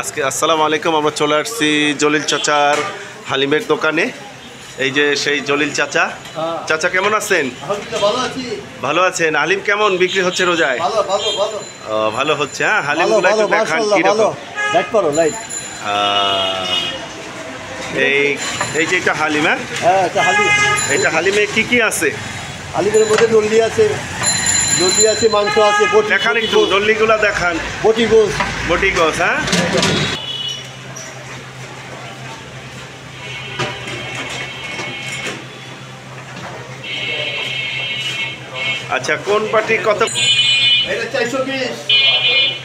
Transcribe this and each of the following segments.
আজকে আসসালামু আলাইকুম। আমরা চলে আসছি জলিল চাচার হালিমের দোকানে। এই যে সেই জলিল চাচা। চাচা কেমন আছেন? ভালো আছেন। হালিম কেমন বিক্রি হচ্ছে রোজায়? ভালো হচ্ছে। হ্যাঁ, হালিমগুলো একটু দেখান কিরকম। এই যে এটা হালিম। হ্যাঁ, এটা হালিমে কি কি আছে? হালিমের মধ্যে ডল্লি আছে, মাংস আছে। দেখান একটু, ডল্লিগুলো দেখান। বটি গোস। হ্যাঁ, আচ্ছা, কোন পাটি কত? এটা 420।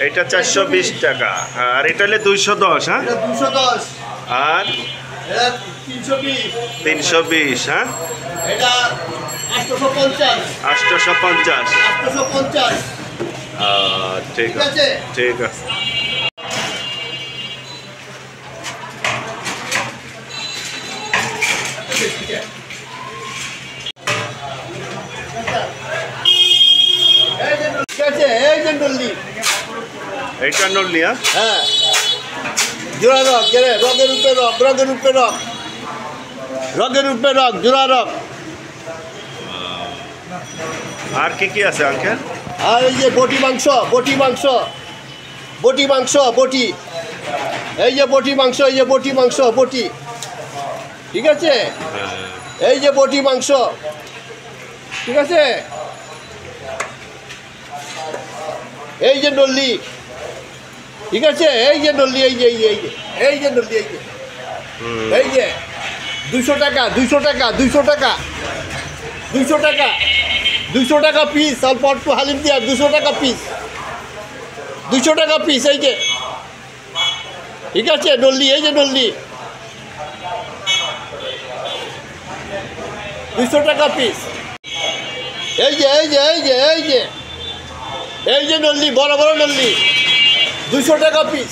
এটা 420 টাকা। আর এটা হলে 210। হ্যাঁ, 210। আর এটা 320। 320। হ্যাঁ, এটা 850। 850। 850। ঠিক আছে, ঠিক আছে। এইটা নল্লি। হ্যাঁ, জোড়া রক, রগের উপরে রক, জোড়া রক। আর কি কি আছে আঙ্কেল? আর এই যে বটি মাংস। এই যে বটি মাংস। ঠিক আছে, এই যে বটি মাংস। ঠিক আছে, এই যে নল্লি। ঠিক আছে, এই যে নল্লি, এই যে নল্লি, এই যে 200 টাকা। 200 টাকা পিস। অল্প অল্প হালিম দিয়া 200 টাকা পিস। 200 টাকা পিস। এই যে, ঠিক আছে, নল্লি, এই যে নল্লি 200 টাকা পিস। এই যে নল্লি, বড় নল্লি 200 টাকা পিস।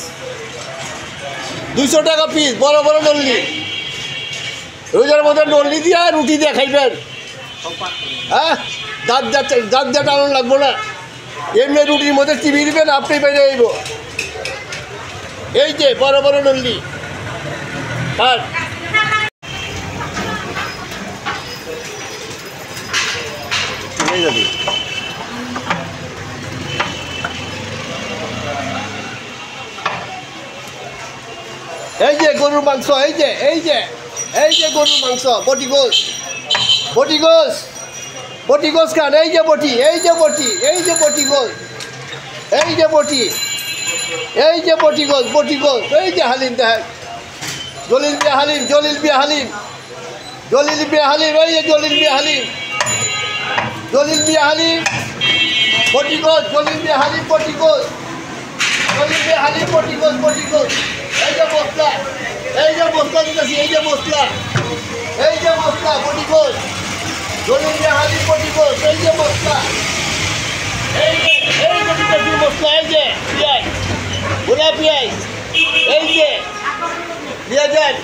200 টাকা পিস, বড় নল্লি। রোজার মধ্যে নল্লি দিয়া রুটি দিয়ে খাইবেন। হ্যাঁ, দাঁত টানো লাগবো না। এমনি রুটির মধ্যে চিবিয়ে দিবেন, আপনি বেরিয়ে আইব। এই যে বড় নল্লি। আর এই যে গরুর মাংস। এই যে গরুর মাংস। বটি গোস খান। এই যে বটি গোস। এই যে বটি গোস। এই যে হালিম দেখেন, জলিল বিয়া হালিম। এই যে জলিল বিয়া হালিম। বটি গোস, জলিল বিয়া হালিম, বটি গোস। এই যে মশলা দিতেছি। এই যে মশলা বটি গোস, জলিল বিয়া হালিম, বটি গোস। এই যে মশলা, এই যে মশলা। এই যে পেঁয়াজ, গোলা পেঁয়াজ। এই যে পেঁয়াজ।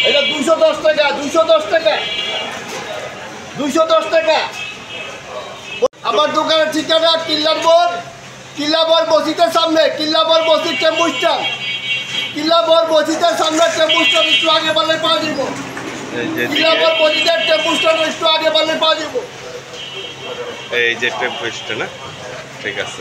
এটা 210 টাকা। 210 টাকা। আমার দোকানের ঠিকানা কিল্লাবর মসজিদের সামনে। কিল্লাবর মসজিদ টেম্পু স্ট্যান্ড। একটু আগে বললে পাওয়া যাব। কিল্লাবর মসজিদের টেম্পু স্ট্যান্ড একটু আগে বললে পাওয়া যাব। এই যে টেম্পু স্ট্যান্ড। ঠিক আছে।